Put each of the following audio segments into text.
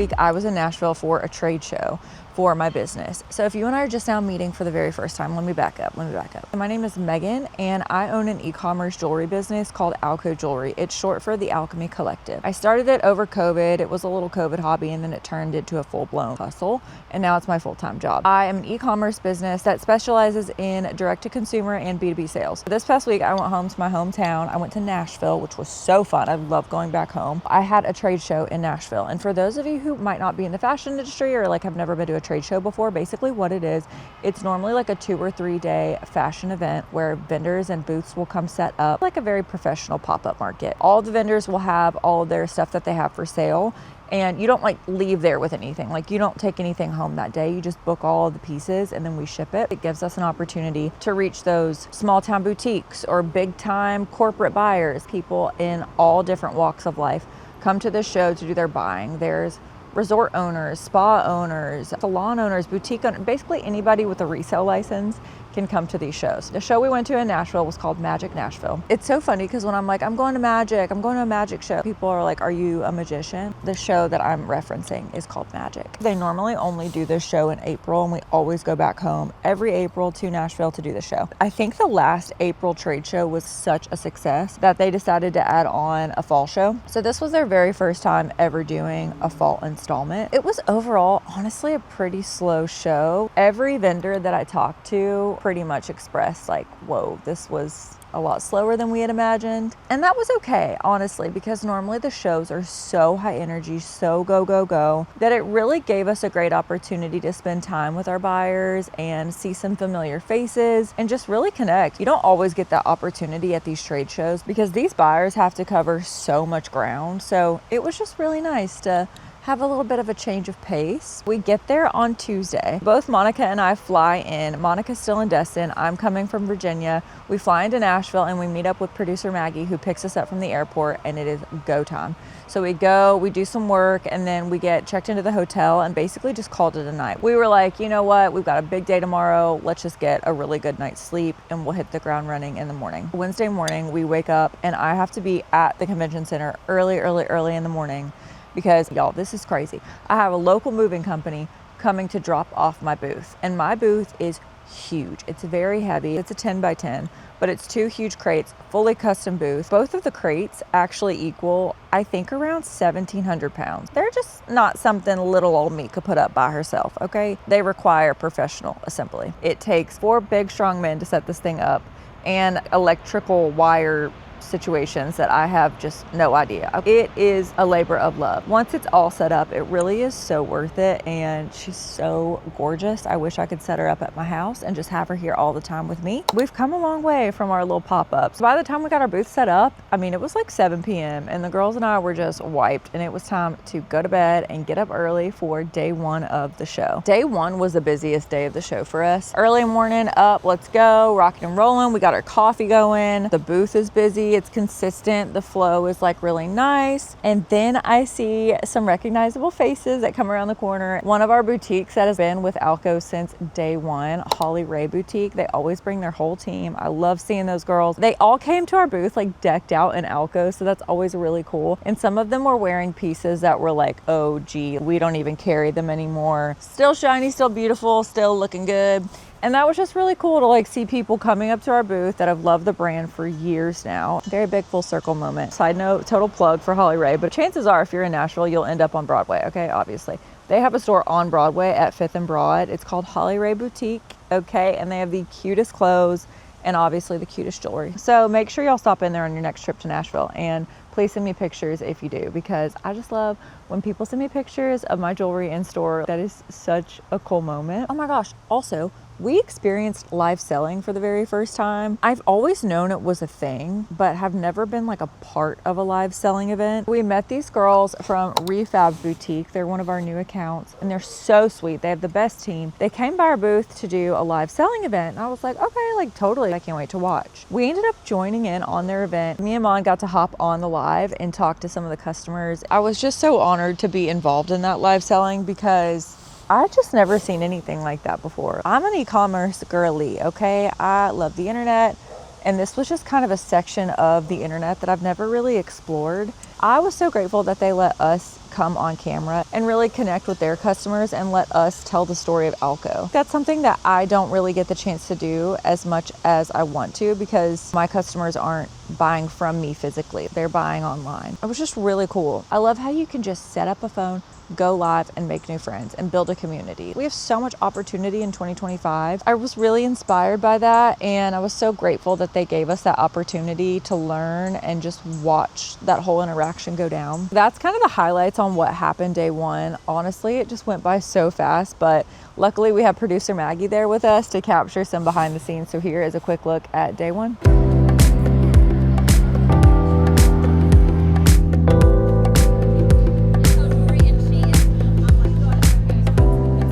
week I was in Nashville for a trade show for my business. So if you and I are just now meeting for the very first time, let me back up. My name is Megan and I own an e-commerce jewelry business called ALCO Jewelry. It's short for the Alchemy Collective. I started it over COVID. It was a little COVID hobby and then it turned into a full-blown hustle, and now it's my full-time job. I am an e-commerce business that specializes in direct-to-consumer and B2B sales. This past week I went home to my hometown. I went to Nashville, which was so fun. I love going back home. I had a trade show in Nashville, and for those of you who might not be in the fashion industry or like have never been to a trade show before, basically what it is, it's normally like a 2 or 3 day fashion event where vendors and booths will come set up like a very professional pop-up market. All the vendors will have all of their stuff that they have for sale, and you don't like leave there with anything. Like you don't take anything home that day. You just book all of the pieces and then we ship it. It gives us an opportunity to reach those small town boutiques or big time corporate buyers. People in all different walks of life come to this show to do their buying. There's resort owners, spa owners, salon owners, boutique owners, basically anybody with a resale license can come to these shows. The show we went to in Nashville was called MAGIC Nashville. It's so funny because when I'm like, I'm going to Magic, I'm going to a magic show, people are like, are you a magician? The show that I'm referencing is called Magic. They normally only do this show in April, and we always go back home every April to Nashville to do the show. I think the last April trade show was such a success that they decided to add on a fall show. So this was their very first time ever doing a fall installment. It was overall, honestly, a pretty slow show. Every vendor that I talked to pretty much expressed like, whoa, this was a lot slower than we had imagined. And that was okay, honestly, because normally the shows are so high energy, so go, go, go, that it really gave us a great opportunity to spend time with our buyers and see some familiar faces and just really connect. You don't always get that opportunity at these trade shows because these buyers have to cover so much ground. So it was just really nice to have a little bit of a change of pace. We get there on Tuesday. Both Monica and I fly in. Monica's still in Destin. I'm coming from Virginia. We fly into Nashville and we meet up with producer Maggie, who picks us up from the airport, and it is go time. So we go, we do some work, and then we get checked into the hotel and basically just called it a night. We were like, you know what? We've got a big day tomorrow. Let's just get a really good night's sleep and we'll hit the ground running in the morning. Wednesday morning, we wake up and I have to be at the convention center early in the morning. Because y'all, this is crazy. I have a local moving company coming to drop off my booth, and my booth is huge. It's very heavy. It's a 10 by 10, but it's 2 huge crates, fully custom booth. Both of the crates actually equal, I think, around 1,700 pounds. They're just not something little old me could put up by herself, okay? They require professional assembly. It takes 4 big strong men to set this thing up and electrical wire situations that I have just no idea. It is a labor of love. Once it's all set up, it really is so worth it, and she's so gorgeous. I wish I could set her up at my house and just have her here all the time with me. We've come a long way from our little pop-ups. By the time we got our booth set up, I mean, it was like 7 p.m. and the girls and I were just wiped, and it was time to go to bed and get up early for day 1 of the show. Day 1 was the busiest day of the show for us. Early morning, up, let's go, rocking and rolling. We got our coffee going. The booth is busy. It's consistent. The flow is like really nice. And then I see some recognizable faces that come around the corner. One of our boutiques that has been with ALCO since day 1, Holly Ray Boutique. They always bring their whole team. I love seeing those girls. They all came to our booth like decked out in ALCO, so that's always really cool. And some of them were wearing pieces that were like, oh gee, we don't even carry them anymore. Still shiny, still beautiful, still looking good. And that was just really cool to like see people coming up to our booth that have loved the brand for years now. Very big full circle moment. Side note, total plug for Holly Ray, but chances are if you're in Nashville, you'll end up on Broadway, okay, obviously. They have a store on Broadway at 5th and Broad. It's called Holly Ray Boutique, okay, and they have the cutest clothes and obviously the cutest jewelry. So make sure y'all stop in there on your next trip to Nashville, and please send me pictures if you do, because I just love when people send me pictures of my jewelry in store. That is such a cool moment. Oh my gosh, also, we experienced live selling for the very first time. I've always known it was a thing, but have never been like a part of a live selling event. We met these girls from Refab Boutique. They're one of our new accounts, and they're so sweet. They have the best team. They came by our booth to do a live selling event, and I was like, okay, like totally, I can't wait to watch. We ended up joining in on their event. Me and Mon got to hop on the live and talk to some of the customers. I was just so honored to be involved in that live selling because I just never seen anything like that before. I'm an e-commerce girly, okay? I love the internet, and this was just kind of a section of the internet that I've never really explored. I was so grateful that they let us come on camera and really connect with their customers and let us tell the story of ALCO. That's something that I don't really get the chance to do as much as I want to, because my customers aren't buying from me physically, they're buying online. It was just really cool. I love how you can just set up a phone, go live, and make new friends and build a community. We have so much opportunity in 2025. I was really inspired by that, and I was so grateful that they gave us that opportunity to learn and just watch that whole interaction go down. That's kind of the highlights on what happened day one. Honestly, it just went by so fast, but luckily we have producer Maggie there with us to capture some behind the scenes. So here is a quick look at day one.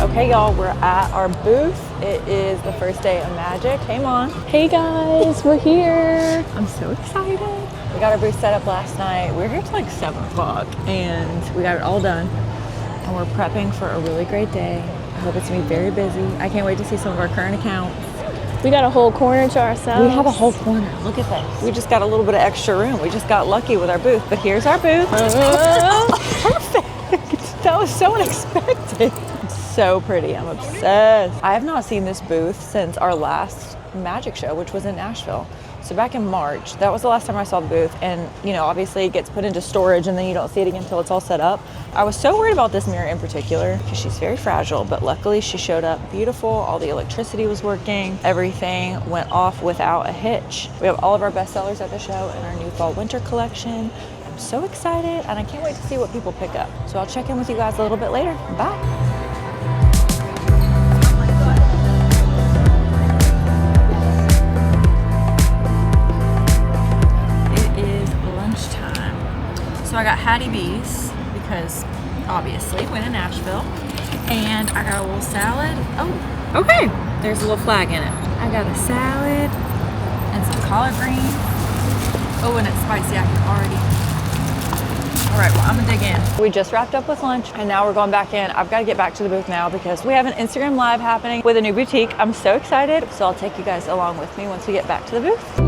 Okay, y'all, we're at our booth. It is the first day of Magic. Hey, Mom. Hey guys, we're here. I'm so excited. We got our booth set up last night. We were here till like 7 o'clock and we got it all done. And we're prepping for a really great day. I hope it's gonna be very busy. I can't wait to see some of our current accounts. We got a whole corner to ourselves. We have a whole corner. Look at this. We just got a little bit of extra room. We just got lucky with our booth, but here's our booth. Perfect. That was so unexpected. So pretty. I'm obsessed. I have not seen this booth since our last Magic show, which was in Nashville. So back in March, that was the last time I saw the booth. And you know, obviously it gets put into storage and then you don't see it again until it's all set up. I was so worried about this mirror in particular because she's very fragile, but luckily she showed up beautiful. All the electricity was working. Everything went off without a hitch. We have all of our best sellers at the show and our new fall winter collection. I'm so excited and I can't wait to see what people pick up. So I'll check in with you guys a little bit later. Bye. So I got Hattie B's because obviously went to Nashville, and I got a little salad. Oh, okay. There's a little flag in it. I got a salad and some collard greens. Oh, and it's spicy. I can already. All right, well, I'm gonna dig in. We just wrapped up with lunch and now we're going back in. I've got to get back to the booth now because we have an Instagram live happening with a new boutique. I'm so excited. So I'll take you guys along with me once we get back to the booth.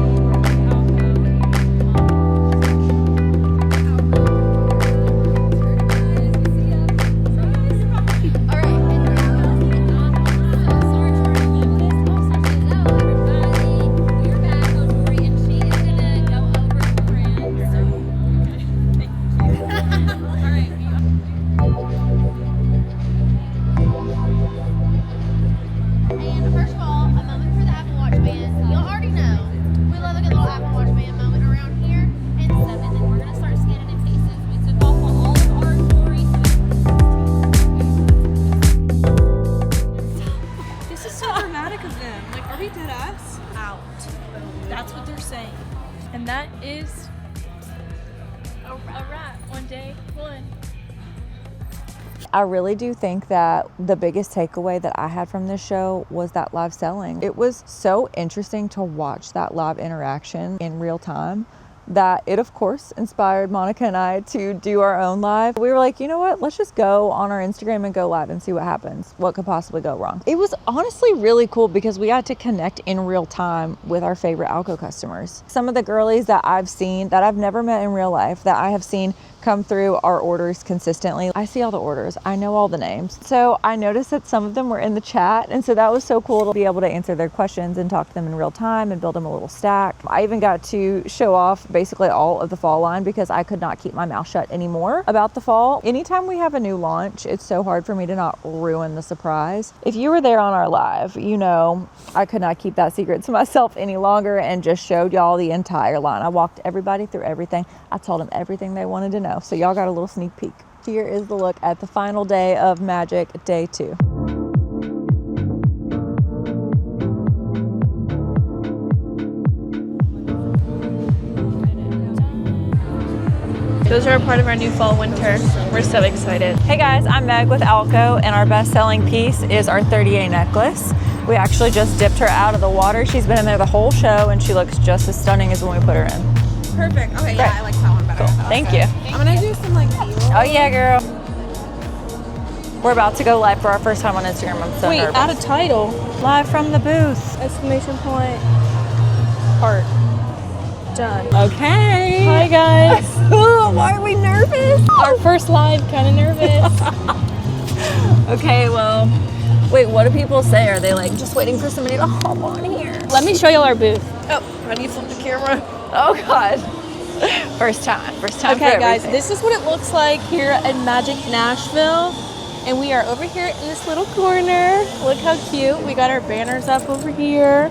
That's what they're saying. And that is a wrap on day one. I really do think that the biggest takeaway that I had from this show was that live selling. It was so interesting to watch that live interaction in real time that it of course inspired Monica and I to do our own live. We were like, you know what, let's just go on our Instagram and go live and see what happens. What could possibly go wrong? It was honestly really cool because we got to connect in real time with our favorite ALCO customers. Some of the girlies that I've seen that I've never met in real life that I have seen come through our orders consistently. I see all the orders. I know all the names. So I noticed that some of them were in the chat. And so that was so cool to be able to answer their questions and talk to them in real time and build them a little stack. I even got to show off basically all of the fall line because I could not keep my mouth shut anymore about the fall. Anytime we have a new launch, it's so hard for me to not ruin the surprise. If you were there on our live, you know, I could not keep that secret to myself any longer and just showed y'all the entire line. I walked everybody through everything. I told them everything they wanted to know. So y'all got a little sneak peek. Here is the look at the final day of Magic, day 2. Those are a part of our new fall winter. We're so excited. Hey guys, I'm Meg with ALCO, and our best-selling piece is our 30A necklace. We actually just dipped her out of the water. She's been in there the whole show, and she looks just as stunning as when we put her in. Perfect. Okay, yeah, I like that one better. Cool. Thank you. I'm gonna do some like Oh yeah, girl. We're about to go live for our first time on Instagram. I'm so nervous. Add a title. Live from the booth. Exclamation point. Heart. Done. Okay. Hi guys. Oh why are we nervous? Our first live, kind of nervous. Okay, well, wait, what do people say? Are they like just waiting for somebody to hop on here? Let me show y'all our booth. Oh, how do you flip the camera? Oh God. First time for Okay, guys, everything. this is what it looks like here at MAGIC Nashville. And we are over here in this little corner. Look how cute. We got our banners up over here.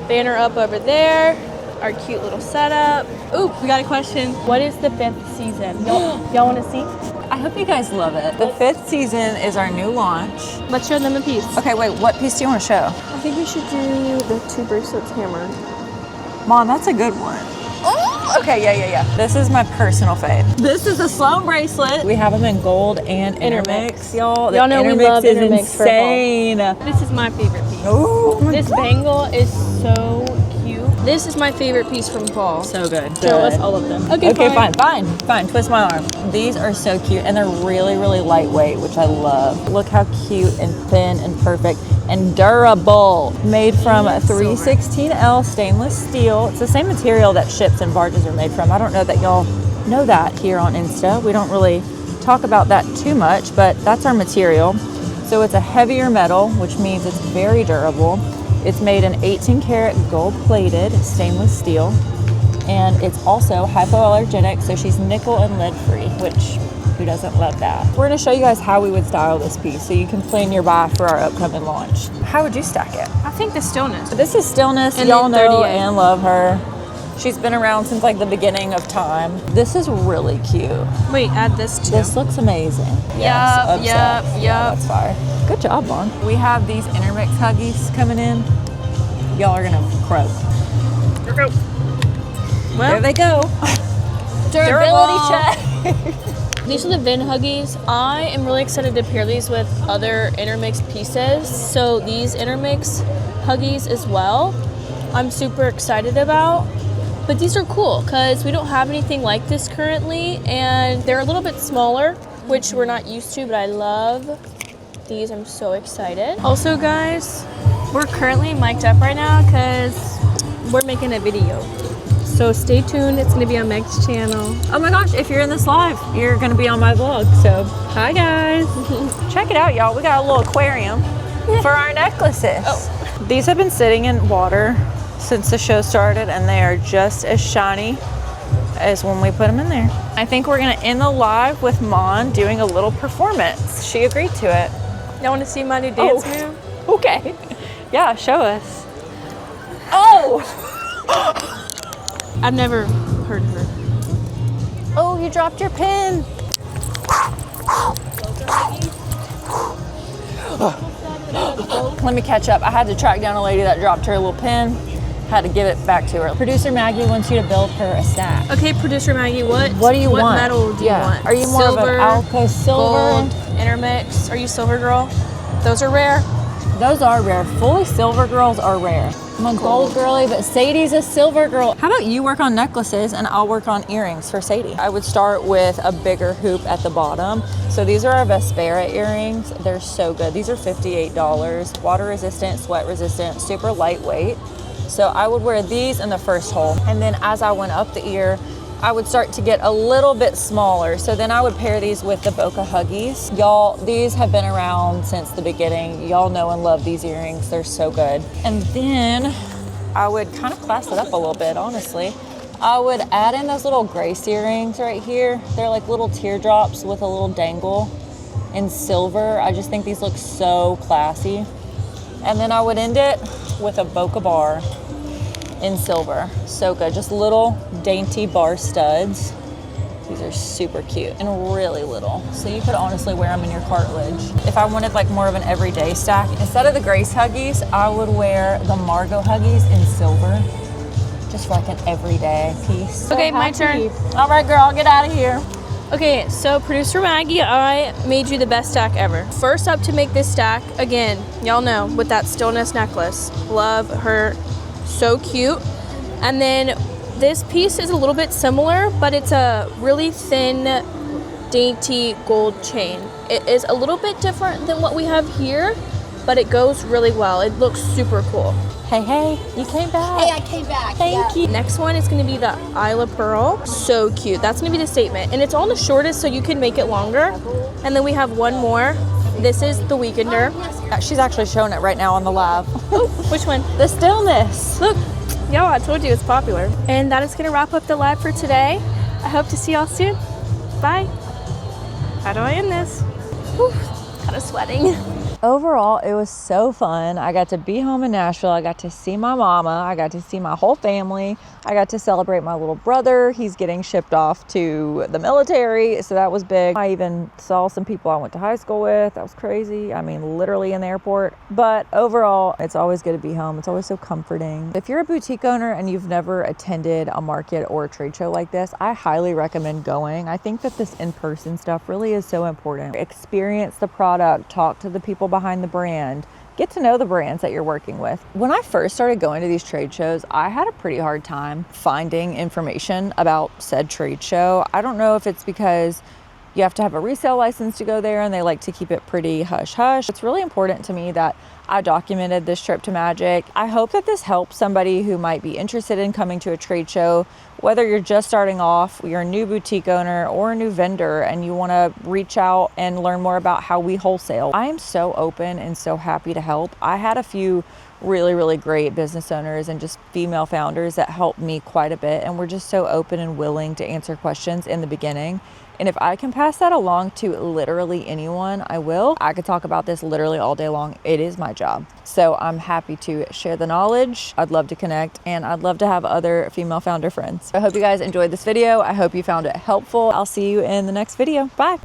Banner up over there. Our cute little setup. Ooh, we got a question. What is the 5th season? Y'all want to see? I hope you guys love it. The 5th season is our new launch. Let's show them a piece. Okay, wait, what piece do you want to show? I think we should do the 2 bracelets hammered. Mom, that's a good one. Oh, okay, yeah. This is my personal fave. This is a Sloan bracelet. We have them in gold and intermix, y'all. Y'all know we love is intermix for fall. insane. This is my favorite piece. Oh, my This God. bangle is so cute. This is my favorite piece from fall. So good. Show us all of them. Okay, fine. Twist my arm. These are so cute and they're really, really lightweight, which I love. Look how cute and thin and perfect and durable. Made from 316L stainless steel. It's the same material that ships and barges are made from. I don't know that y'all know that here on Insta. We don't really talk about that too much, but that's our material. So it's a heavier metal, which means it's very durable. It's made in 18 karat gold plated stainless steel. And it's also hypoallergenic, so she's nickel and lead free, which who doesn't love that? We're gonna show you guys how we would style this piece so you can plan your buy for our upcoming launch. How would you stack it? I think the stillness. This is Stillness, And y'all then know 38. and love her. She's been around since like the beginning of time. This is really cute. Wait, add this too. This looks amazing. Yup, obsessed. yup, Yeah, yup. that's fire. Good job, Vaughn. We have these intermix huggies coming in. Y'all are gonna croak. There Well, they go. durability check. these are the Vin Huggies. I am really excited to pair these with other intermix pieces. So these intermix Huggies as well, I'm super excited about. But these are cool because we don't have anything like this currently, and they're a little bit smaller, which we're not used to, but I love these. I'm so excited. Also, guys, we're currently mic'd up right now because we're making a video. So stay tuned. It's going to be on Meg's channel. Oh my gosh, if you're in this live, you're gonna be on my vlog. So hi guys. Check it out, y'all. We got a little aquarium for our necklaces. These have been sitting in water since the show started and they are just as shiny as when we put them in there. I think we're gonna end the live with Mon doing a little performance. She agreed to it. Y'all want to see my new dance move? Okay. Yeah, show us. Oh! I've never heard of her. Oh, you dropped your pin. Let me catch up. I had to track down a lady that dropped her little pin. Had to give it back to her. Producer Maggie wants you to build her a stack. Okay, Producer Maggie, what do you want? What metal do you want? Are you more Silver, of an ALCO silver? gold, intermix? Are you silver girl? Those are rare. Those are rare. Fully silver girls are rare. I'm a gold girly, but Sadie's a silver girl. How about you work on necklaces and I'll work on earrings for Sadie? I would start with a bigger hoop at the bottom. So these are our Vespera earrings. They're so good. These are $58. Water resistant, sweat resistant, super lightweight. So I would wear these in the first hole. And then as I went up the ear, I would start to get a little bit smaller. So then I would pair these with the Boca Huggies. Y'all, these have been around since the beginning. Y'all know and love these earrings. They're so good. And then I would kind of class it up a little bit, honestly. I would add in those little Grace earrings right here. They're like little teardrops with a little dangle in silver. I just think these look so classy. And then I would end it with a Boca bar in silver. So good. Just little dainty bar studs. These are super cute and really little. So you could honestly wear them in your cartilage. If I wanted like more of an everyday stack, instead of the Grace Huggies, I would wear the Margot Huggies in silver. Just for like an everyday piece. Okay, my turn. All right, girl, get out of here. Okay, so Producer Maggie, I made you the best stack ever. First up to make this stack, again, y'all know, with that Stillness necklace. Love her, so cute. And then this piece is a little bit similar, but it's a really thin, dainty gold chain. It is a little bit different than what we have here, but it goes really well. It looks super cool. Hey, you came back. Hey, I came back. Thank you. Next one is going to be the Isla Pearl. So cute. That's going to be the statement. And it's on the shortest, so you can make it longer. And then we have one more. This is the Weekender. She's actually showing it right now on the live. Oh, which one? The Stillness. Look. Y'all, I told you it's popular. And that is going to wrap up the live for today. I hope to see y'all soon. Bye. How do I end this? Whew, kind of sweating. Overall, it was so fun. I got to be home in Nashville. I got to see my mama. I got to see my whole family. I got to celebrate my little brother. He's getting shipped off to the military, so that was big. I even saw some people I went to high school with. That was crazy. I mean, literally in the airport. But overall, it's always good to be home. It's always so comforting. If you're a boutique owner and you've never attended a market or a trade show like this, I highly recommend going. I think that this in-person stuff really is so important. Experience the product, talk to the people behind the brand, get to know the brands that you're working with. When I first started going to these trade shows, I had a pretty hard time finding information about said trade show. I don't know if it's because you have to have a resale license to go there and they like to keep it pretty hush hush. It's really important to me that I documented this trip to Magic. I hope that this helps somebody who might be interested in coming to a trade show, whether you're just starting off, you're a new boutique owner or a new vendor and you want to reach out and learn more about how we wholesale. I am so open and so happy to help. I had a few really great business owners and just female founders that helped me quite a bit, and we're just so open and willing to answer questions in the beginning. And if I can pass that along to literally anyone, I will. I could talk about this literally all day long. It is my job. So I'm happy to share the knowledge. I'd love to connect, and I'd love to have other female founder friends. I hope you guys enjoyed this video. I hope you found it helpful. I'll see you in the next video. Bye.